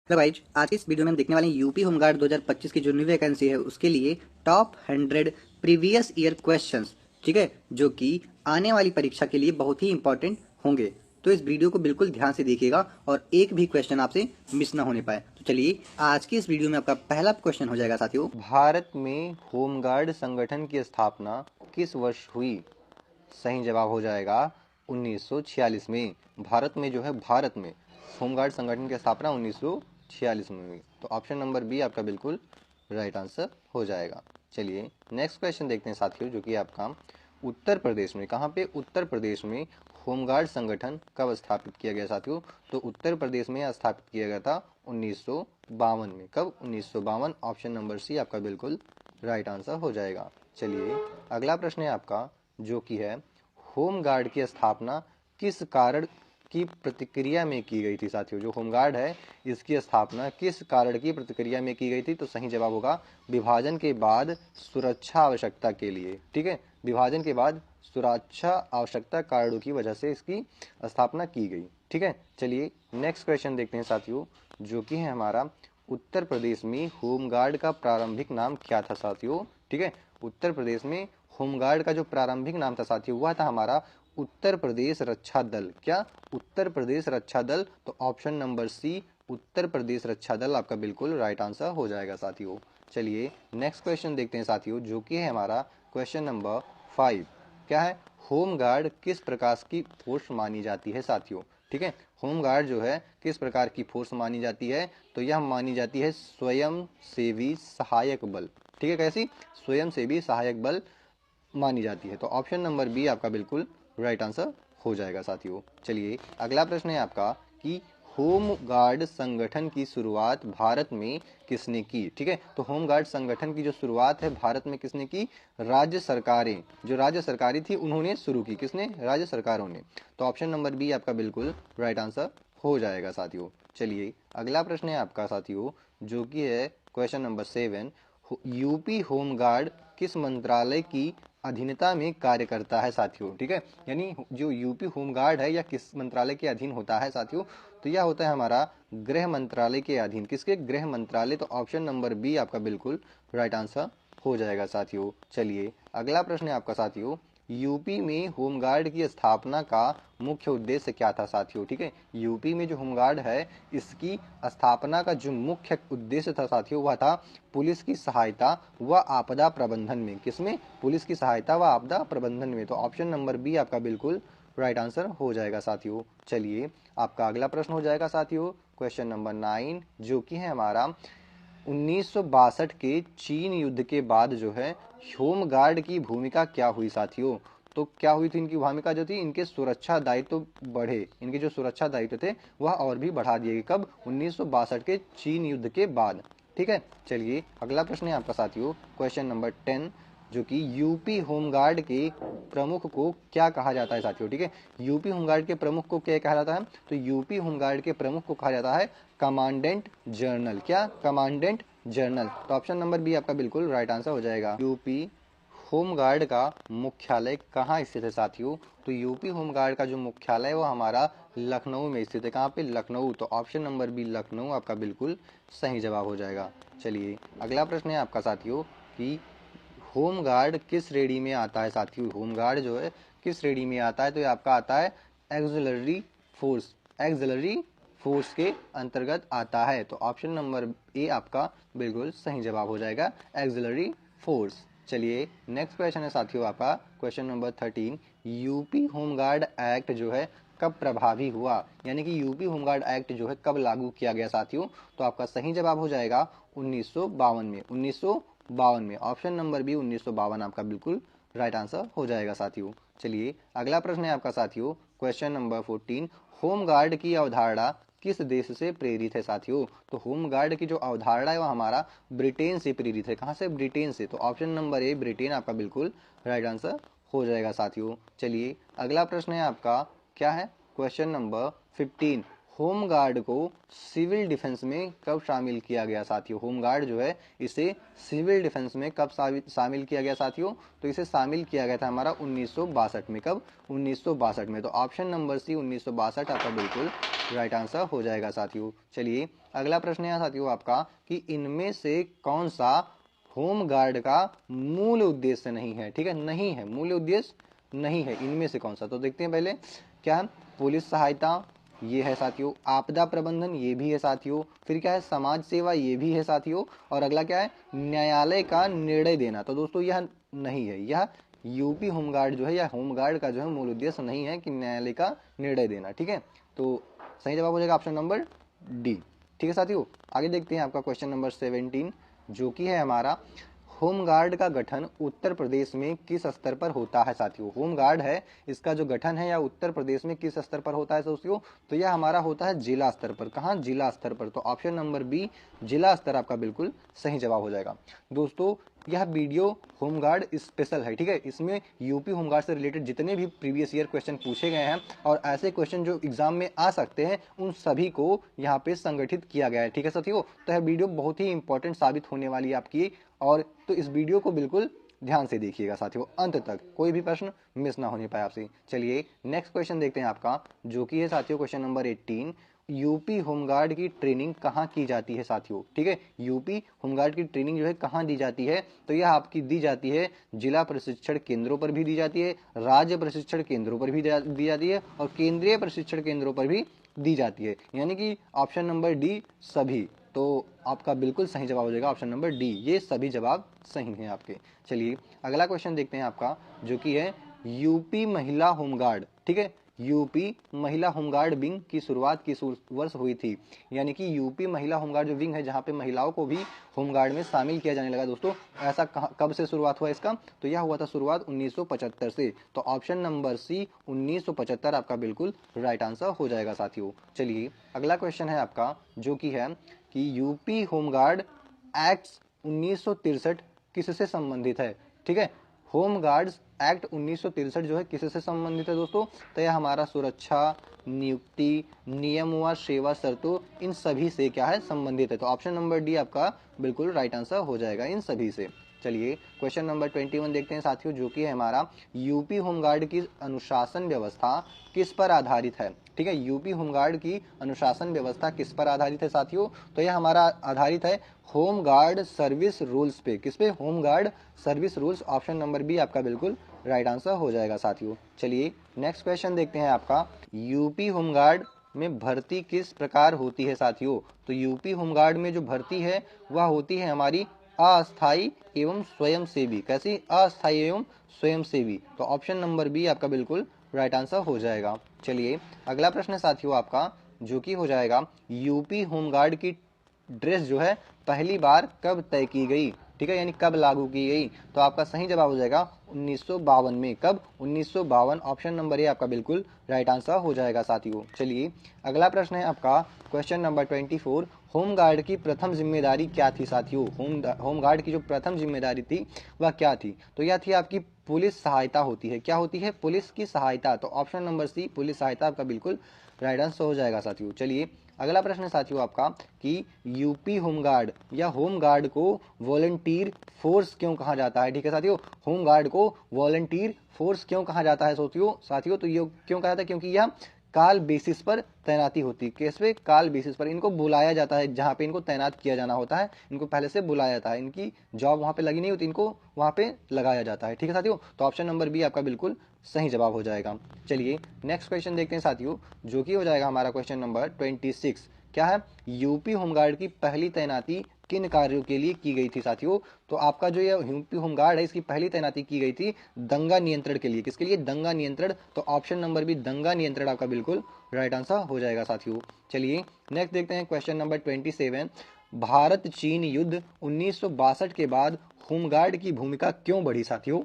Hello guys, आज की इस वीडियो में हम देखने वाले हैं यूपी होमगार्ड 2025 की जो न्यू वैकेंसी है उसके लिए टॉप 100 प्रीवियस ईयर क्वेश्चंस, ठीक है, जो कि आने वाली परीक्षा के लिए बहुत ही इंपॉर्टेंट होंगे। तो इस वीडियो को बिल्कुल ध्यान से देखिएगा और एक भी क्वेश्चन आपसे मिस ना होने पाए। तो चलिए, आज की इस वीडियो में आपका पहला क्वेश्चन हो जाएगा साथियों। भारत में होमगार्ड संगठन की स्थापना किस वर्ष हुई? सही जवाब हो जाएगा 1946 में। भारत में जो है, भारत में होमगार्ड संगठन की स्थापना 1946 में हुई। तो ऑप्शन नंबर बी आपका बिल्कुल राइट आंसर हो जाएगा। चलिए नेक्स्ट क्वेश्चन देखते हैं साथियों, जो कि आपका उत्तर प्रदेश में, कहाँ पे? उत्तर प्रदेश में होमगार्ड संगठन कब स्थापित किया गया साथियों? तो उत्तर प्रदेश में स्थापित किया गया था 1952 में। कब? 1952। ऑप्शन नंबर सी आपका बिल्कुल राइट आंसर हो जाएगा। चलिए अगला प्रश्न है आपका, जो कि है होमगार्ड की स्थापना किस कारण की प्रतिक्रिया में की गई थी साथियों? जो होमगार्ड है इसकी स्थापना किस कारण की प्रतिक्रिया में की गई थी? तो सही जवाब होगा विभाजन के बाद सुरक्षा आवश्यकता के लिए। ठीक है, विभाजन के बाद सुरक्षा आवश्यकता कारणों की वजह से इसकी स्थापना की गई। ठीक है, चलिए नेक्स्ट क्वेश्चन देखते हैं साथियों, जो कि है हमारा उत्तर प्रदेश में होमगार्ड का प्रारंभिक नाम क्या था साथियों? ठीक है, उत्तर प्रदेश में होमगार्ड का जो प्रारंभिक नाम था साथियों, वह था हमारा उत्तर प्रदेश रक्षा दल। क्या? उत्तर प्रदेश रक्षा दल। तो ऑप्शन नंबर सी उत्तर प्रदेश रक्षा दल आपका बिल्कुल राइट आंसर हो जाएगा साथियों। चलिए नेक्स्ट क्वेश्चन देखते हैं साथियों, जो कि है हमारा क्वेश्चन नंबर 5। क्या है? होमगार्ड किस प्रकार की फोर्स मानी जाती है साथियों? ठीक है, होमगार्ड जो है किस प्रकार की फोर्स मानी जाती है? तो यह मानी जाती है स्वयं सेवी सहायक बल। ठीक है, कैसी? स्वयं सेवी सहायक बल मानी जाती है। तो ऑप्शन नंबर बी आपका बिल्कुल राइट आंसर हो जाएगा साथियों। चलिए अगला प्रश्न है आपका कि होम गार्ड संगठन की शुरुआत भारत में किसने की? ठीक है, तो होम गार्ड संगठन की जो शुरुआत है भारत में किसने की? राज्य सरकारें, जो राज्य सरकारें थी उन्होंने शुरू की। किसने? राज्य सरकारों ने। तो ऑप्शन नंबर बी आपका बिल्कुल राइट आंसर हो जाएगा साथियों। चलिए अगला प्रश्न है आपका साथियों, जो कि है question number 7। UP home guard किस मंत्रालय की अधीनता में कार्य करता है साथियों? ठीक है, यानी जो यूपी होमगार्ड है यह किस मंत्रालय के अधीन होता है साथियों? तो यह होता है हमारा गृह मंत्रालय के अधीन। किसके? गृह मंत्रालय। तो ऑप्शन नंबर बी आपका बिल्कुल राइट आंसर हो जाएगा साथियों। चलिए अगला प्रश्न है आपका साथियों, यूपी में होमगार्ड की स्थापना का मुख्य उद्देश्य क्या था साथियों? ठीक है, यूपी में जो होमगार्ड है इसकी स्थापना का जो मुख्य उद्देश्य था साथियों, वह था पुलिस की सहायता व आपदा प्रबंधन में। किसमें? पुलिस की सहायता व आपदा प्रबंधन में। तो ऑप्शन नंबर बी आपका बिल्कुल राइट आंसर हो जाएगा साथियों। चलिए आपका अगला प्रश्न हो जाएगा साथियों क्वेश्चन नंबर 9, जो कि है हमारा 1962 के चीन युद्ध के बाद जो है होमगार्ड की भूमिका क्या हुई साथियों? तो क्या हुई थी इनकी भूमिका? जो थी, इनके सुरक्षा दायित्व बढ़े। इनके जो सुरक्षा दायित्व थे वह और भी बढ़ा दिए गए। कब? 1962 के चीन युद्ध के बाद। ठीक है, चलिए अगला प्रश्न है आपका साथियों क्वेश्चन नंबर 10, जो कि यूपी होमगार्ड के प्रमुख को क्या कहा जाता है साथियों? ठीक है, यूपी होमगार्ड के प्रमुख को क्या कहा जाता है? तो यूपी होमगार्ड के प्रमुख को कहा जाता है कमांडेंट जनरल। क्या? Commandant general. तो ऑप्शन नंबर बी आपका बिल्कुल राइट आंसर हो जाएगा। यूपी होमगार्ड का मुख्यालय कहाँ स्थित है साथियों? तो यूपी होमगार्ड का जो मुख्यालय है वो हमारा लखनऊ में स्थित है। कहाँ पे? लखनऊ। तो ऑप्शन नंबर बी लखनऊ आपका बिल्कुल सही जवाब हो जाएगा। चलिए अगला प्रश्न है आपका साथियों कि होमगार्ड किस श्रेणी में आता है साथियों? होमगार्ड जो है किस श्रेणी में आता है? तो ये आपका आता है एक्सिलरी फोर्स। एक्सिलरी फोर्स के अंतर्गत आता है। तो ऑप्शन नंबर ए आपका बिल्कुल सही जवाब हो जाएगा, एक्सिलरी फोर्स। चलिए नेक्स्ट क्वेश्चन है साथियों आपका question number 13। UP home guard act जो है कब प्रभावी हुआ? यानी कि यूपी होमगार्ड एक्ट जो है कब लागू किया गया साथियों? तो आपका सही जवाब हो जाएगा 1952 में। 1952 में। ऑप्शन नंबर बी 1952 आपका बिल्कुल राइट आंसर हो जाएगा साथियों। चलिए अगला प्रश्न है आपका साथियों क्वेश्चन नंबर 14। होमगार्ड की अवधारणा किस देश से प्रेरित है साथियों? तो होमगार्ड की जो अवधारणा है वो हमारा ब्रिटेन से प्रेरित है। कहाँ से? ब्रिटेन से। तो ऑप्शन नंबर ए ब्रिटेन आपका बिल्कुल राइट आंसर हो जाएगा साथियों। चलिए अगला प्रश्न है आपका, क्या है? Question number 15। होमगार्ड को सिविल डिफेंस में कब शामिल किया गया साथियों? होमगार्ड जो है इसे सिविल डिफेंस में कब शामिल किया गया साथियों? तो इसे शामिल किया गया था हमारा 1962 में। कब? 1962 में। तो ऑप्शन नंबर सी 1962 आपका बिल्कुल राइट आंसर हो जाएगा साथियों। चलिए अगला प्रश्न है साथियों आपका कि इनमें से कौन सा होम गार्ड का मूल उद्देश्य नहीं है। ठीक है, नहीं है, मूल उद्देश्य नहीं है, इनमें से कौन सा। तो देखते हैं पहले क्या है, पुलिस सहायता ये है साथियों, आपदा प्रबंधन ये भी है साथियों, फिर क्या है समाज सेवा ये भी है साथियों, और अगला क्या है न्यायालय का निर्णय देना। तो दोस्तों यह नहीं है, यह यूपी होमगार्ड जो है या होमगार्ड का जो है मूल उद्देश्य नहीं है कि न्यायालय का निर्णय देना। ठीक है, तो सही जवाब हो जाएगा ऑप्शन नंबर डी। ठीक है साथियों, आगे देखते हैं आपका क्वेश्चन नंबर 17 जो कि है हमारा होमगार्ड का गठन उत्तर प्रदेश में किस स्तर पर होता है साथियों। होमगार्ड है, इसका जो गठन है या उत्तर प्रदेश में किस स्तर पर होता है साथियों, तो यह हमारा होता है जिला स्तर पर। कहाँ, जिला स्तर पर। तो ऑप्शन नंबर बी जिला स्तर आपका बिल्कुल सही जवाब हो जाएगा। दोस्तों यह वीडियो होमगार्ड स्पेशल है। ठीक है, इसमें यूपी होमगार्ड से रिलेटेड जितने भी प्रीवियस ईयर क्वेश्चन पूछे गए हैं और ऐसे क्वेश्चन जो एग्जाम में आ सकते हैं उन सभी को यहाँ पे संगठित किया गया है। ठीक है साथियों, तो यह वीडियो बहुत ही इंपॉर्टेंट साबित होने वाली है आपकी, और तो इस वीडियो को बिल्कुल ध्यान से देखिएगा साथियों अंत तक, कोई भी प्रश्न मिस ना होने पाए आपसे। चलिए नेक्स्ट क्वेश्चन देखते हैं आपका जो कि है साथियों क्वेश्चन नंबर 18, यूपी होमगार्ड की ट्रेनिंग कहाँ की जाती है साथियों। ठीक है, यूपी होमगार्ड की ट्रेनिंग जो है कहाँ दी जाती है, तो यह आपकी दी जाती है जिला प्रशिक्षण केंद्रों पर भी दी जाती है, राज्य प्रशिक्षण केंद्रों पर भी दी जाती है, और केंद्रीय प्रशिक्षण केंद्रों पर भी दी जाती है, यानी कि ऑप्शन नंबर डी सभी। तो आपका बिल्कुल सही जवाब हो जाएगा ऑप्शन नंबर डी, ये सभी जवाब सही हैं आपके। चलिए अगला क्वेश्चन देखते हैं आपका जो कि है यूपी महिला होमगार्ड। ठीक है, यूपी महिला होमगार्ड विंग की शुरुआत किस वर्ष हुई थी, यानी कि यूपी महिला होमगार्ड जो विंग है जहां पे महिलाओं को भी होमगार्ड में शामिल किया जाने लगा दोस्तों, ऐसा कब से शुरुआत हुआ इसका, तो यह हुआ था शुरुआत 1975 से। तो ऑप्शन नंबर सी 1975 आपका बिल्कुल राइट आंसर हो जाएगा साथियों। चलिए अगला क्वेश्चन है आपका जो कि है कि यूपी होमगार्ड एक्ट 1963 किससे संबंधित है। ठीक है, होम गार्ड्स एक्ट 1963 जो है किससे संबंधित है दोस्तों, तो यह हमारा सुरक्षा, नियुक्ति, नियम व सेवा शर्तों इन सभी से क्या है संबंधित है। तो ऑप्शन नंबर डी आपका बिल्कुल राइट आंसर हो जाएगा इन सभी से। चलिए क्वेश्चन नंबर 21 देखते हैं साथियों जो कि है हमारा यूपी होमगार्ड की अनुशासन व्यवस्था किस पर आधारित है। ठीक है, यूपी होमगार्ड की अनुशासन व्यवस्था किस पर आधारित है साथियों, तो यह हमारा आधारित है होमगार्ड सर्विस रूल्स पे। किस पे, home guard service rules. Option number B आपका बिल्कुल राइट आंसर हो जाएगा साथियों। चलिए नेक्स्ट क्वेश्चन देखते हैं आपका यूपी होमगार्ड में भर्ती किस प्रकार होती है साथियों। तो यूपी होमगार्ड में जो भर्ती है वह होती है हमारी अस्थायी एवं स्वयंसेवी। कैसी, अस्थायी एवं स्वयंसेवी। तो ऑप्शन नंबर बी आपका बिल्कुल राइट आंसर हो जाएगा। चलिए अगला प्रश्न साथियों आपका जो कि हो जाएगा यूपी होमगार्ड की ड्रेस जो है पहली बार कब तय की गई। ठीक है, यानी कब लागू की गई, तो आपका सही जवाब हो जाएगा 1952 में। कब, 1952। ऑप्शन नंबर ए आपका बिल्कुल राइट आंसर हो जाएगा साथियों। चलिए अगला प्रश्न है आपका क्वेश्चन नंबर 24, होमगार्ड की प्रथम जिम्मेदारी क्या थी साथियों। होमगार्ड की जो प्रथम जिम्मेदारी थी वह क्या थी, तो यह थी आपकी पुलिस सहायता होती है। क्या होती है, पुलिस की सहायता। तो ऑप्शन नंबर सी पुलिस सहायता आपका बिल्कुल राइट आंसर हो जाएगा साथियों। चलिए अगला प्रश्न साथियों आपका कि यूपी होमगार्ड या होमगार्ड को वॉलंटियर फोर्स क्यों कहा जाता है। ठीक है साथियों, होमगार्ड को वॉलंटियर फोर्स क्यों कहा जाता है साथियों, तो ये क्यों कहा जाता है, क्योंकि यह काल बेसिस पर तैनाती होती है। केस पे, काल बेसिस पर इनको बुलाया जाता है, जहाँ पे इनको तैनात किया जाना होता है इनको पहले से बुलाया जाता है, इनकी जॉब वहाँ पे लगी नहीं होती, इनको वहाँ पे लगाया जाता है। ठीक है साथियों, तो ऑप्शन नंबर बी आपका बिल्कुल सही जवाब हो जाएगा। चलिए नेक्स्ट क्वेश्चन देखते हैं साथियों जो कि हो जाएगा हमारा क्वेश्चन नंबर 26। क्या है, यूपी होमगार्ड की पहली तैनाती किन कार्यों के लिए की गई थी साथियों, तो आपका जो ये यूपी होमगार्ड है इसकी पहली तैनाती की गई थी दंगा नियंत्रण के लिए। किसके लिए, दंगा नियंत्रण। तो ऑप्शन नंबर बी दंगा नियंत्रण आपका बिल्कुल राइट आंसर हो जाएगा साथियों। चलिए नेक्स्ट देखते हैं क्वेश्चन नंबर 27, भारत चीन युद्ध 1962 के बाद होमगार्ड की भूमिका क्यों बढ़ी साथियों,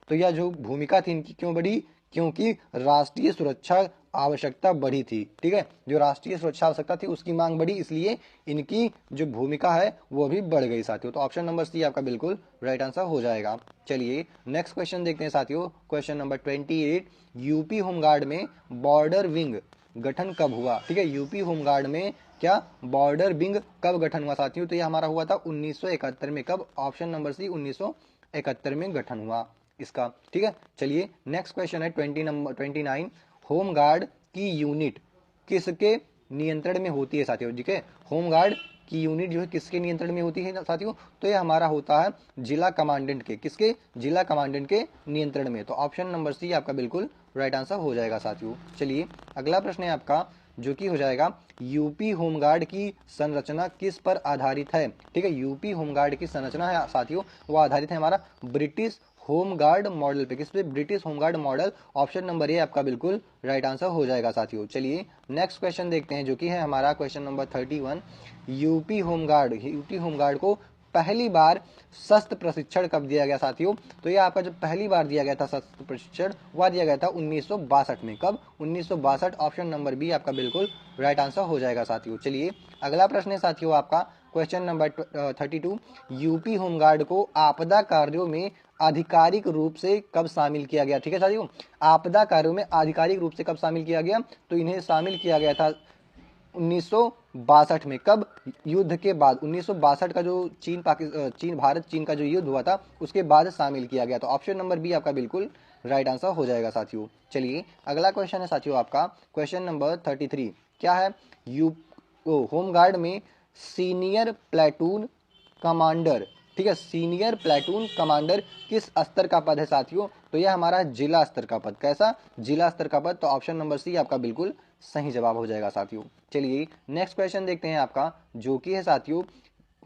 तो यह जो भूमिका थी इनकी क्यों बढ़ी, क्योंकि राष्ट्रीय सुरक्षा आवश्यकता बढ़ी थी। ठीक है, जो राष्ट्रीय सुरक्षा आवश्यकता थी उसकी मांग बढ़ी, इसलिए इनकी जो भूमिका है वो भी बढ़ गई साथियों। तो ऑप्शन नंबर सी आपका बिल्कुल राइट आंसर हो जाएगा। चलिए नेक्स्ट क्वेश्चन देखते हैं साथियों क्वेश्चन नंबर 28, यूपी होमगार्ड में बॉर्डर विंग गठन कब हुआ। ठीक है, यूपी होमगार्ड में क्या बॉर्डर विंग कब गठन हुआ साथियों, तो ये हमारा हुआ था 1971 में। कब, ऑप्शन नंबर सी 1971 में गठन हुआ इसका। ठीक है, चलिए नेक्स्ट क्वेश्चन है 29, होमगार्ड की यूनिट किसके नियंत्रण में होती है साथियों। ठीक है, होमगार्ड की यूनिट जो है किसके नियंत्रण में होती है साथियों, तो ये हमारा होता है जिला कमांडेंट के, किसके, जिला कमांडेंट के नियंत्रण में। तो ऑप्शन नंबर सी आपका बिल्कुल राइट आंसर हो जाएगा साथियों। चलिए अगला प्रश्न है आपका जो कि हो जाएगा यूपी होमगार्ड की संरचना किस पर आधारित है। ठीक है, यूपी होमगार्ड की संरचना है साथियों वो आधारित है हमारा ब्रिटिश होमगार्ड मॉडल पे। किस पे, British home guard model. Option number A आपका बिल्कुल राइट आंसर हो जाएगा साथियों। चलिए नेक्स्ट क्वेश्चन देखते हैं जो कि है हमारा क्वेश्चन नंबर 31। यूपी होमगार्ड को पहली बार शस्त्र प्रशिक्षण कब दिया गया साथियों, तो ये आपका जो पहली बार दिया गया था शस्त्र प्रशिक्षण वह दिया गया था 1962 में। कब, 1962। ऑप्शन नंबर बी आपका बिल्कुल राइट आंसर हो जाएगा साथियों। चलिए अगला प्रश्न है साथियों आपका क्वेश्चन नंबर 32। यूपी होमगार्ड को आपदा कार्यों में आधिकारिक रूप से कब शामिल किया गया। ठीक है साथियों, आपदा कार्यों में आधिकारिक रूप से कब शामिल किया गया, तो इन्हें शामिल किया गया था 1962 में। कब, युद्ध के बाद। 1962 का जो चीन भारत चीन का जो युद्ध हुआ था उसके बाद शामिल किया गया। तो ऑप्शन नंबर बी आपका बिल्कुल राइट आंसर हो जाएगा साथियों। चलिए अगला क्वेश्चन है साथियों आपका क्वेश्चन नंबर 33। क्या है, होमगार्ड में सीनियर प्लेटून कमांडर, ठीक है, सीनियर प्लेटून कमांडर किस स्तर का पद है साथियों, तो यह हमारा जिला स्तर का पद। कैसा, जिला स्तर का पद। तो ऑप्शन नंबर सी आपका बिल्कुल सही जवाब हो जाएगा साथियों। चलिए नेक्स्ट क्वेश्चन देखते हैं आपका जो कि है साथियों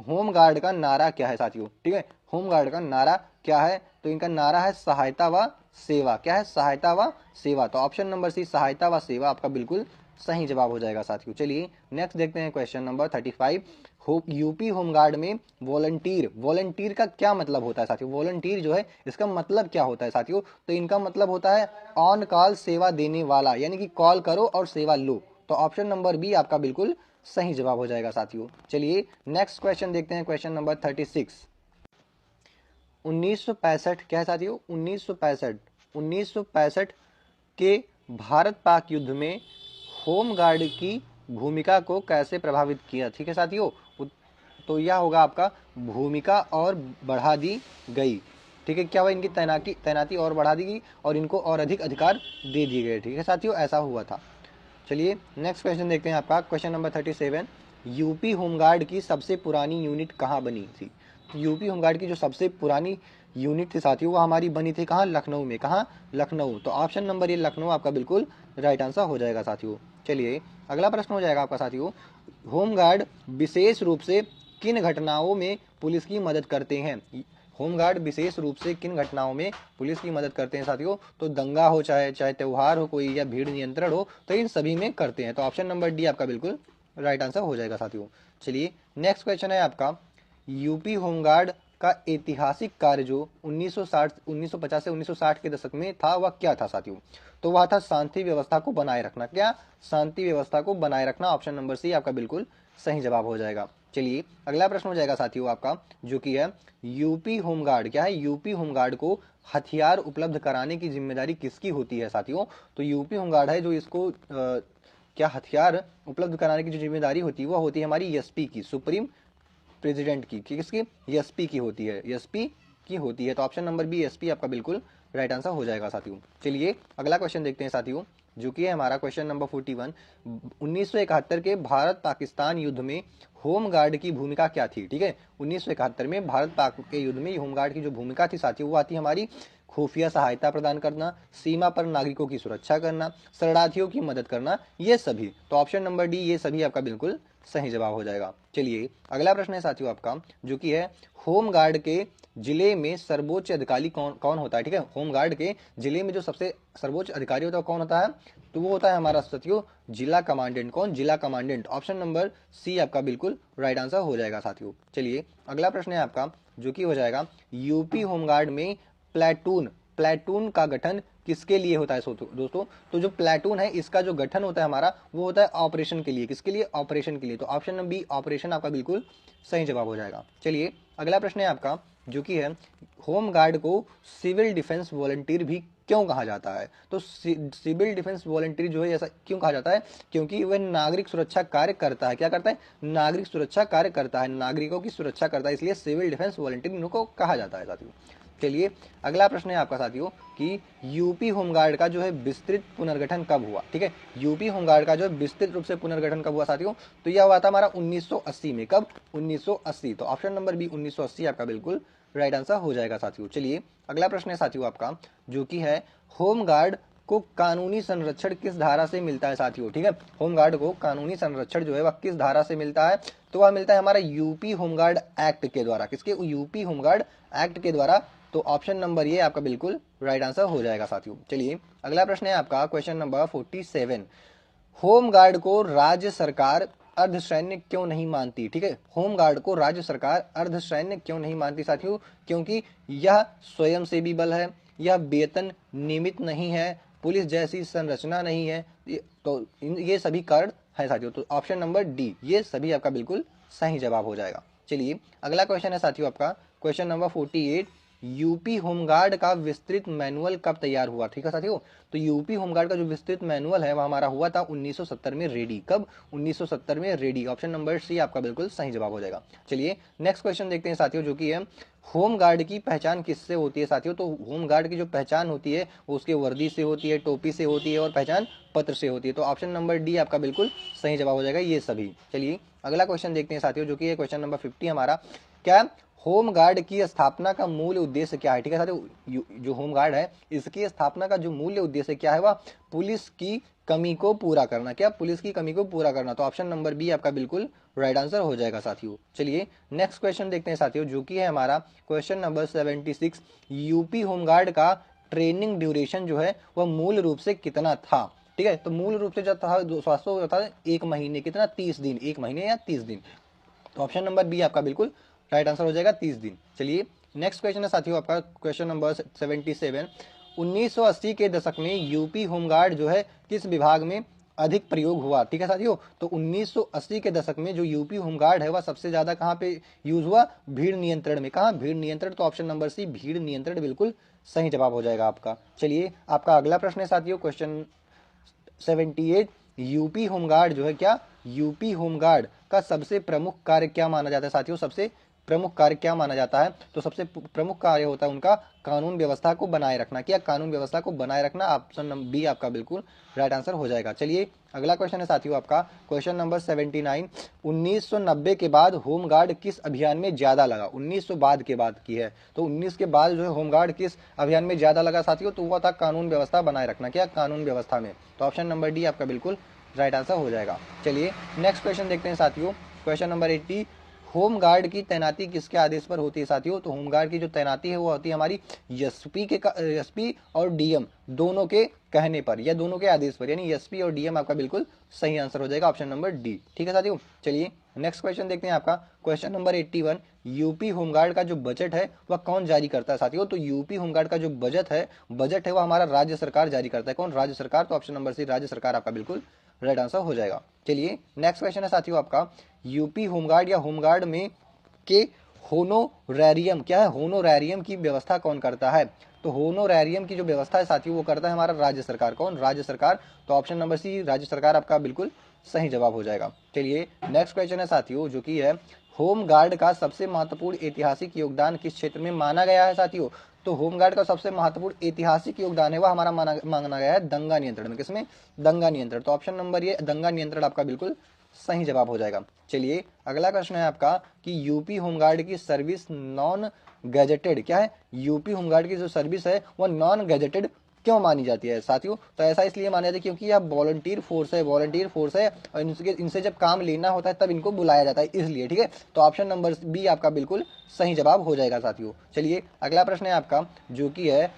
होमगार्ड का नारा क्या है साथियों। ठीक है, होमगार्ड का नारा क्या है, तो इनका नारा है सहायता व सेवा। क्या है, सहायता व सेवा। तो ऑप्शन नंबर सी सहायता व सेवा आपका बिल्कुल सही जवाब हो जाएगा साथियों। चलिए नेक्स्ट देखते हैं क्वेश्चन नंबर 35। यूपी होमगार्ड में वॉलंटियर, वॉलंटियर का क्या मतलब होता है साथियों, वॉलंटियर जो है इसका मतलब क्या होता है साथियों, तो इनका मतलब होता है ऑन कॉल सेवा देने वाला, यानी कि कॉल करो और सेवा लो। तो ऑप्शन नंबर बी आपका बिल्कुल सही जवाब हो जाएगा साथियों। चलिए नेक्स्ट क्वेश्चन देखते हैं क्वेश्चन नंबर 36। 1965 क्या है साथियों, 1965 के भारत पाक युद्ध में होमगार्ड की भूमिका को कैसे प्रभावित किया। ठीक है साथियों, तो यह होगा आपका भूमिका और बढ़ा दी गई। ठीक है, क्या हुआ, इनकी तैनाती और बढ़ा दी गई और इनको और अधिक अधिकार दे दिए गए। ठीक है साथियों, ऐसा हुआ था। चलिए नेक्स्ट क्वेश्चन देखते हैं आपका क्वेश्चन नंबर 37। यूपी होमगार्ड की सबसे पुरानी यूनिट कहाँ बनी थी। यूपी होमगार्ड की जो सबसे पुरानी यूनिट थी साथियों वो हमारी बनी थी कहाँ, लखनऊ में। कहाँ, लखनऊ। तो ऑप्शन नंबर ये लखनऊ आपका बिल्कुल राइट आंसर हो जाएगा साथियों। चलिए अगला प्रश्न हो जाएगा आपका साथियों होमगार्ड विशेष रूप से किन घटनाओं में पुलिस की मदद करते हैं। होमगार्ड विशेष रूप से किन घटनाओं में पुलिस की मदद करते हैं साथियों, तो दंगा हो चाहे त्यौहार हो कोई या भीड़ नियंत्रण हो, तो इन सभी में करते हैं। तो ऑप्शन नंबर डी आपका बिल्कुल राइट आंसर हो जाएगा साथियों। चलिए नेक्स्ट क्वेश्चन है आपका यूपी होमगार्ड का ऐतिहासिक कार्य जो 1950 से 1960 के दशक में था वह क्या था साथियों, तो वह था शांति व्यवस्था को बनाए रखना। क्या, शांति व्यवस्था को बनाए रखना। ऑप्शन नंबर सी आपका बिल्कुल सही जवाब हो जाएगा। चलिए अगला प्रश्न हो जाएगा साथियों आपका जो कि है यूपी होमगार्ड, क्या है, यूपी होमगार्ड को हथियार उपलब्ध कराने की जिम्मेदारी किसकी होती है साथियों, तो यूपी होमगार्ड है जो इसको क्या हथियार उपलब्ध कराने की जो जिम्मेदारी होती है वह होती है हमारी एसपी की, सुप्रीम प्रेसिडेंट की। किसकी, एसपी की होती है, एसपी की होती है। तो ऑप्शन नंबर बी एसपी आपका बिल्कुल राइट आंसर हो जाएगा साथियों। चलिए अगला क्वेश्चन देखते हैं साथियों जो कि है हमारा क्वेश्चन नंबर 41। 1971 के भारत पाकिस्तान युद्ध में होमगार्ड की भूमिका क्या थी। ठीक है, 1971 में भारत पाक के युद्ध में होमगार्ड की जो भूमिका थी साथियों वो आती हमारी खुफिया सहायता प्रदान करना, सीमा पर नागरिकों की सुरक्षा करना, शरणार्थियों की मदद करना, ये सभी। तो ऑप्शन नंबर डी ये सभी आपका बिल्कुल सही जवाब हो जाएगा। चलिए अगला प्रश्न है साथियों आपका जो कि है होमगार्ड के जिले में सर्वोच्च अधिकारी कौन कौन होता है। ठीक है, होमगार्ड के जिले में जो सबसे सर्वोच्च अधिकारी होता है कौन होता है, तो वो होता है हमारा साथियों जिला कमांडेंट। कौन, जिला कमांडेंट। ऑप्शन नंबर सी आपका बिल्कुल राइट आंसर हो जाएगा साथियों। चलिए अगला प्रश्न है आपका जो कि हो जाएगा यूपी होमगार्ड में प्लेटून, प्लेटून का गठन किसके लिए होता है दोस्तों, तो जो प्लेटून है इसका जो गठन होता है हमारा वो होता है ऑपरेशन के लिए। किसके लिए, ऑपरेशन के लिए। तो ऑप्शन नंबर बी ऑपरेशन आपका बिल्कुल सही जवाब हो जाएगा। चलिए अगला प्रश्न है आपका जो कि है होमगार्ड को सिविल डिफेंस वॉलंटियर भी क्यों कहा जाता है, तो सिविल डिफेंस वॉलंटियर जो है ऐसा क्यों कहा जाता है, क्योंकि वह नागरिक सुरक्षा कार्य करता है। क्या करता है, नागरिक सुरक्षा कार्य करता है, नागरिकों की सुरक्षा करता है, इसलिए सिविल डिफेंस वॉलंटियर इनको कहा जाता है साथियों। चलिए अगला प्रश्न है आपका साथियों कि यूपी होमगार्ड का जो है विस्तृत पुनर्गठन कब हुआ। ठीक है, यूपी होमगार्ड का जो है विस्तृत रूप से पुनर्गठन कब हुआ साथियों, तो यह हुआ था हमारा 1980 में। कब? 1980। तो ऑप्शन नंबर बी 1980 आपका बिल्कुल राइट आंसर हो जाएगा साथियों। चलिए अगला प्रश्न है साथियों आपका जो कि है होमगार्ड को कानूनी संरक्षण किस धारा से मिलता है साथियों। ठीक है, होमगार्ड को कानूनी संरक्षण जो है वह किस धारा से मिलता है, तो वह मिलता है हमारा यूपी होमगार्ड एक्ट के द्वारा। किसके? यूपी होमगार्ड एक्ट के द्वारा। तो ऑप्शन नंबर ये आपका बिल्कुल राइट आंसर हो जाएगा साथियों। चलिए अगला प्रश्न है आपका क्वेश्चन नंबर 47। होमगार्ड को राज्य सरकार अर्धसैनिक क्यों नहीं मानती। ठीक है, होमगार्ड को राज्य सरकार अर्धसैनिक क्यों नहीं मानती साथियों, क्योंकि यह स्वयंसेवी बल है, यह वेतन नियमित नहीं है, पुलिस जैसी संरचना नहीं है। तो ये सभी कारण है साथियों। तो ऑप्शन नंबर डी ये सभी आपका बिल्कुल सही जवाब हो जाएगा। चलिए अगला क्वेश्चन है साथियों आपका क्वेश्चन नंबर 48। यूपी होमगार्ड का विस्तृत मैनुअल कब तैयार हुआ। ठीक है साथियों, तो यूपी होमगार्ड का जो विस्तृत मैनुअल है वह हमारा हुआ था 1970 में रेडी। कब? 1970 में रेडी। ऑप्शन नंबर सी आपका बिल्कुल सही जवाब हो जाएगा। चलिए नेक्स्ट क्वेश्चन देखते हैं साथियों जो कि है होमगार्ड की पहचान किससे होती है साथियों। तो होमगार्ड की जो पहचान होती है वो उसके वर्दी से होती है, टोपी से होती है और पहचान पत्र से होती है। तो ऑप्शन नंबर डी आपका बिल्कुल सही जवाब हो जाएगा ये सभी। चलिए अगला क्वेश्चन देखते हैं साथियों जो कि है क्वेश्चन नंबर 50 हमारा। क्या होमगार्ड की स्थापना का मूल उद्देश्य क्या है। ठीक है साथियों, जो होमगार्ड है इसकी स्थापना का जो मूल्य उद्देश्य क्या है वह पुलिस की कमी को पूरा करना। क्या? पुलिस की कमी को पूरा करना। तो ऑप्शन नंबर बी आपका बिल्कुल राइट आंसर हो जाएगा साथियों। चलिए नेक्स्ट क्वेश्चन देखते हैं साथियों जो कि है हमारा क्वेश्चन नंबर 76। यूपी होमगार्ड का ट्रेनिंग ड्यूरेशन जो है वह मूल रूप से कितना था। ठीक है, तो मूल रूप से जो था 200 था 1 महीने, कितना? 30 दिन, 1 महीने या 30 दिन। तो ऑप्शन नंबर बी आपका बिल्कुल राइट आंसर हो जाएगा 30 दिन। चलिए नेक्स्ट क्वेश्चन है साथियों आपका क्वेश्चन नंबर 77। 1980 के दशक में यूपी होमगार्ड जो है किस विभाग में अधिक प्रयोग हुआ। ठीक है साथियों, तो 1980 के दशक में जो यूपी होमगार्ड है वह सबसे ज्यादा कहाँ पे यूज हुआ? भीड़ नियंत्रण में। कहाँ? भीड़ नियंत्रण। तो ऑप्शन नंबर सी भीड़ नियंत्रण बिल्कुल सही जवाब हो जाएगा आपका। चलिए आपका अगला प्रश्न है साथियों क्वेश्चन 78। यूपी होमगार्ड जो है क्या? यूपी होमगार्ड का सबसे प्रमुख कार्य क्या माना जाता है साथियों। सबसे प्रमुख कार्य क्या माना जाता है, तो सबसे प्रमुख कार्य होता है उनका कानून व्यवस्था को बनाए रखना। क्या? कानून व्यवस्था को बनाए रखना। ऑप्शन नंबर बी आपका बिल्कुल राइट आंसर हो जाएगा। चलिए अगला क्वेश्चन है साथियों आपका क्वेश्चन नंबर 79। 1990 के बाद होमगार्ड किस अभियान में ज्यादा लगा। 1900 बाद के बाद की है, तो 19 के बाद जो है होमगार्ड किस अभियान में ज्यादा लगा साथियों, तो वो था कानून व्यवस्था बनाए रखना। क्या? कानून व्यवस्था में। तो ऑप्शन नंबर डी आपका बिल्कुल राइट आंसर हो जाएगा। चलिए नेक्स्ट क्वेश्चन देखते हैं साथियों क्वेश्चन नंबर 80। होमगार्ड की तैनाती किसके आदेश पर होती है साथियों, तो होमगार्ड की जो तैनाती है वो होती है हमारी एसपी और डीएम दोनों के कहने पर या दोनों के आदेश पर, यानी एसपी और डीएम आपका बिल्कुल सही आंसर हो जाएगा ऑप्शन नंबर डी। ठीक है साथियों, चलिए नेक्स्ट क्वेश्चन देखते हैं आपका क्वेश्चन नंबर 81। यूपी होमगार्ड का जो बजट है वह कौन जारी करता है साथियों, तो यूपी होमगार्ड का जो बजट है वह हमारा राज्य सरकार जारी करता है। कौन? राज्य सरकार। तो ऑप्शन नंबर सी राज्य सरकार आपका बिल्कुल राइट आंसर हो जाएगा। चलिए नेक्स्ट क्वेश्चन है साथियों आपका यूपी होमगार्ड या होमगार्ड में के होनोरैरियम क्या है, होनोरैरियम की व्यवस्था कौन करता है, तो होनोरैरियम की जो व्यवस्था है साथियों वो करता है हमारा राज्य सरकार। कौन? राज्य सरकार। तो ऑप्शन नंबर सी राज्य सरकार आपका बिल्कुल सही जवाब हो जाएगा। चलिए नेक्स्ट क्वेश्चन है साथियों जो कि है होमगार्ड का सबसे महत्वपूर्ण ऐतिहासिक योगदान किस क्षेत्र में माना गया है साथियों, तो होमगार्ड का सबसे महत्वपूर्ण ऐतिहासिक योगदान है वह हमारा माना गया है दंगा नियंत्रण में। किसमें? दंगा नियंत्रण। तो ऑप्शन नंबर ये दंगा नियंत्रण आपका बिल्कुल सही जवाब हो जाएगा। चलिए अगला प्रश्न है आपका कि यूपी होमगार्ड की सर्विस नॉन गैजेटेड क्या है, यूपी होमगार्ड की जो सर्विस है वह नॉन गैजेटेड क्यों मानी जाती है साथियों, तो ऐसा इसलिए माना जाता है क्योंकि यह वॉलंटियर फोर्स है और इनसे जब काम लेना होता है तब इनको बुलाया जाता है इसलिए। ठीक है, तो ऑप्शन नंबर बी आपका बिल्कुल सही जवाब हो जाएगा साथियों। चलिए अगला प्रश्न है आपका जो कि है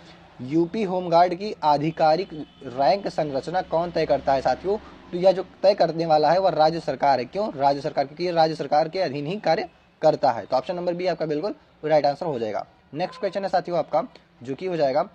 यूपी होमगार्ड की आधिकारिक रैंक संरचना कौन तय करता है साथियों, तो यह जो तय करने वाला है वह राज्य सरकार है। क्यों? राज्य सरकार, क्योंकि ये राज्य सरकार के अधीन ही कार्य करता है। तो ऑप्शन नंबर बी आपका बिल्कुल राइट आंसर हो जाएगा। नेक्स्ट क्वेश्चन है साथियों आपका जो कि हो जाएगा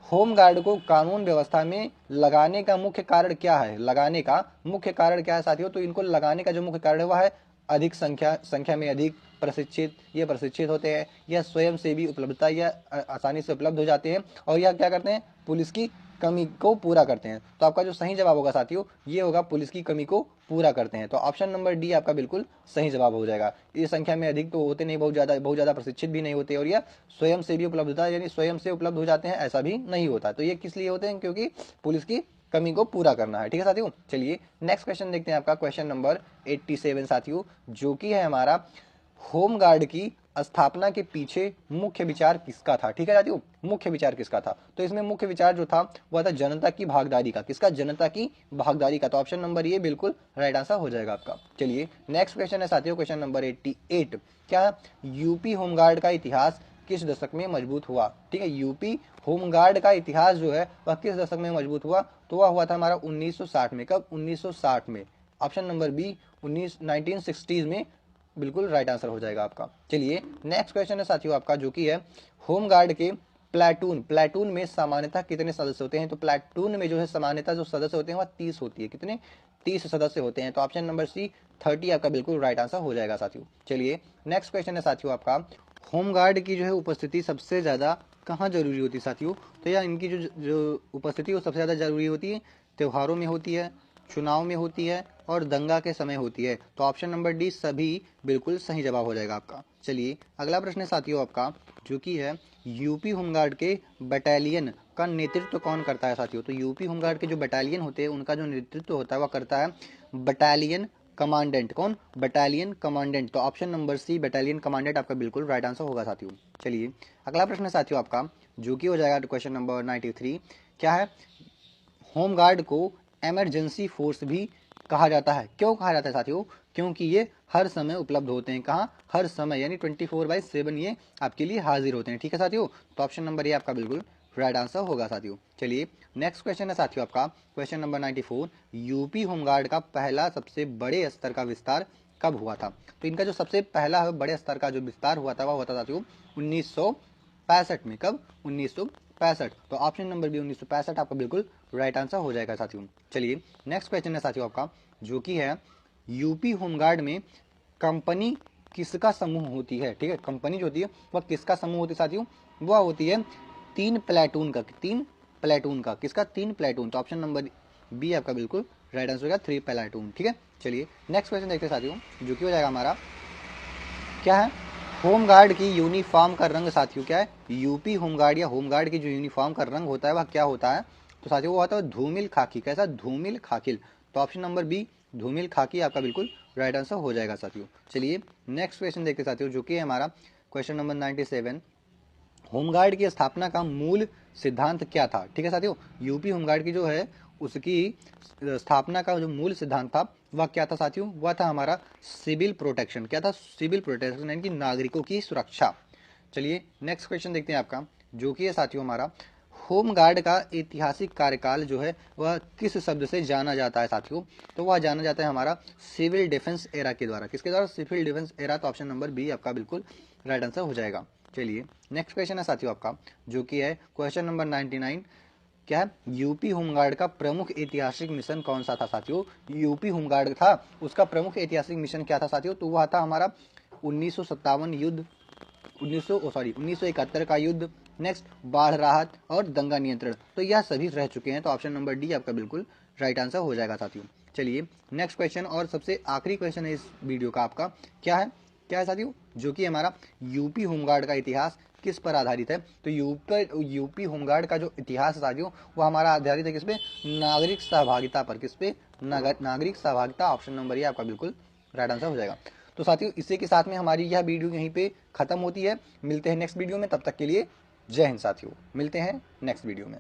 होमगार्ड को कानून व्यवस्था में लगाने का मुख्य कारण क्या है, लगाने का मुख्य कारण क्या है साथियों, तो इनको लगाने का जो मुख्य कारण है वह है अधिक संख्या में अधिक प्रशिक्षित, ये प्रशिक्षित होते हैं, यह स्वयं सेवी उपलब्धता, यह आसानी से उपलब्ध हो जाते हैं और यह क्या करते हैं पुलिस की कमी को पूरा करते हैं। तो आपका जो सही जवाब होगा साथियों ये होगा पुलिस की कमी को पूरा करते हैं। तो ऑप्शन नंबर डी आपका बिल्कुल सही जवाब हो जाएगा। इस संख्या में अधिक तो होते नहीं, बहुत ज़्यादा प्रशिक्षित भी नहीं होते, और यह स्वयं से भी उपलब्धता यानी स्वयं से उपलब्ध हो जाते हैं ऐसा भी नहीं होता। तो ये किस लिए होते हैं, क्योंकि पुलिस की कमी को पूरा करना है। ठीक है साथियों, चलिए नेक्स्ट क्वेश्चन देखते हैं आपका क्वेश्चन नंबर 87 साथियों, जो कि है हमारा होमगार्ड की स्थापना के पीछे मुख्य विचार किसका था। ठीक है साथियों, मुख्य विचार किसका था। तो इसमें मुख्य विचार जो था वह था जनता की भागीदारी का। किसका? जनता की भागीदारी का। तो ऑप्शन नंबर ये बिल्कुल राइट आंसर हो जाएगा आपका। चलिए नेक्स्ट क्वेश्चन है साथियों, क्वेश्चन नंबर 88। क्या है? यूपी होमगार्ड का इतिहास किस दशक में मजबूत हुआ। ठीक है, यूपी होमगार्ड का इतिहास जो है वह किस दशक में मजबूत हुआ, तो वह हुआ था हमारा 1960 में। कब? 1960 में। ऑप्शन नंबर बी 1960s में बिल्कुल राइट आंसर हो जाएगा आपका। चलिए नेक्स्ट क्वेश्चन है साथियों आपका, जो कि है होमगार्ड के प्लाटून में सामान्यतः कितने सदस्य होते हैं। तो प्लाटून में जो है सामान्यतः जो सदस्य होते हैं वह 30 होती है। कितने? 30 सदस्य होते हैं। तो ऑप्शन नंबर सी 30 आपका बिल्कुल राइट आंसर हो जाएगा साथियों। चलिए नेक्स्ट क्वेश्चन है साथियों आपका, होमगार्ड की जो है उपस्थिति सबसे ज़्यादा कहाँ जरूरी होती है साथियों। तो यह इनकी जो उपस्थिति वो सबसे ज़्यादा जरूरी होती है त्योहारों में होती है, चुनाव में होती है और दंगा के समय होती है। तो ऑप्शन नंबर डी सभी बिल्कुल सही जवाब हो जाएगा आपका। चलिए अगला प्रश्न है साथियों आपका, जो कि है यूपी होमगार्ड के बटालियन का नेतृत्व कौन करता है साथियों। तो यूपी होमगार्ड के जो बटालियन होते हैं उनका जो नेतृत्व होता है वह करता है बटालियन कमांडेंट। कौन? Battalion commandant. तो option number C battalion commandant आपका बिल्कुल राइट आंसर होगा साथियों। चलिए अगला प्रश्न है साथियों आपका, जो कि हो जाएगा क्वेश्चन नंबर 93। क्या है? होमगार्ड को इमरजेंसी फोर्स भी कहा जाता है। क्यों कहा जाता है साथियों? क्योंकि ये हर समय उपलब्ध होते हैं। कहाँ? हर समय, यानी 24/7 ये आपके लिए हाजिर होते हैं। ठीक है साथियों, तो ऑप्शन नंबर ये आपका बिल्कुल राइट आंसर होगा साथियों। चलिए नेक्स्ट क्वेश्चन है साथियों आपका, क्वेश्चन नंबर 94। यूपी होमगार्ड का पहला सबसे बड़े स्तर का विस्तार कब हुआ था। तो इनका जो सबसे पहला बड़े स्तर का जो विस्तार हुआ था वह हुआ था साथियों 1965 में। कब? 1965। तो ऑप्शन नंबर बी 1965 आपका बिल्कुल राइट आंसर हो जाएगा साथियों। चलिए नेक्स्ट क्वेश्चन है साथियों आपका, जो कि है यूपी होमगार्ड में कंपनी किसका समूह होती है। ठीक है, कंपनी जो होती है वह किसका समूह होती है साथियों? वह होती है 3 प्लेटून का। 3 प्लेटून का। किसका? 3 प्लेटून। तो ऑप्शन नंबर बी आपका बिल्कुल राइट आंसर होगा 3 प्लेटून। ठीक है, चलिए नेक्स्ट क्वेश्चन देखते हैं साथियों, जो कि हो जाएगा हमारा, क्या है? होमगार्ड की यूनिफॉर्म का रंग साथियों क्या है? यूपी होमगार्ड या होमगार्ड की जो यूनिफॉर्म का रंग होता है वह क्या होता है? तो साथियों वो होता है धूमिल खाकी। कैसा? धूमिल खाकिल। तो ऑप्शन नंबर बी धूमिल खाकी आपका बिल्कुल राइट आंसर हो जाएगा साथियों। चलिए नेक्स्ट क्वेश्चन देखते साथियों, जो कि है हमारा क्वेश्चन नंबर 97। होमगार्ड की स्थापना का मूल सिद्धांत क्या था। ठीक है साथियों, यूपी होमगार्ड की जो है उसकी स्थापना का जो मूल सिद्धांत था वह क्या था साथियों? वह था हमारा सिविल प्रोटेक्शन। क्या था? सिविल प्रोटेक्शन, यानी कि नागरिकों की सुरक्षा। चलिए नेक्स्ट क्वेश्चन देखते हैं आपका, जो कि है साथियों हमारा, होमगार्ड का ऐतिहासिक कार्यकाल जो है वह किस शब्द से जाना जाता है साथियों? तो वह जाना जाता है हमारा सिविल डिफेंस एरा के द्वारा। किसके द्वारा? Civil defence era. तो ऑप्शन नंबर बी आपका बिल्कुल राइट आंसर हो जाएगा। चलिए नेक्स्ट क्वेश्चन है साथियों आपका, जो कि है क्वेश्चन नंबर 99। क्या है? यूपी होमगार्ड का प्रमुख ऐतिहासिक मिशन कौन सा था साथियों? यूपी होमगार्ड था उसका प्रमुख ऐतिहासिक मिशन क्या था साथियों? तो वह था हमारा 1957 युद्ध, 1971 का युद्ध, नेक्स्ट बाढ़ राहत और दंगा नियंत्रण। तो यह सभी रह चुके हैं। तो ऑप्शन नंबर डी आपका बिल्कुल राइट आंसर हो जाएगा साथियों। चलिए नेक्स्ट क्वेश्चन और सबसे आखिरी क्वेश्चन है इस वीडियो का आपका, क्या है? क्या है साथियों? जो कि हमारा यूपी होमगार्ड का इतिहास किस पर आधारित है। तो यूपी होमगार्ड का जो इतिहास है साथियों वो हमारा आधारित है किस पे? नागरिक सहभागिता पर। किस पे? नागरिक सहभागिता। ऑप्शन नंबर ये आपका बिल्कुल राइट आंसर हो जाएगा। तो साथियों इसी के साथ में हमारी यह वीडियो यहीं पे खत्म होती है। मिलते हैं नेक्स्ट वीडियो में, तब तक के लिए जय हिंद साथियों। मिलते हैं नेक्स्ट वीडियो में।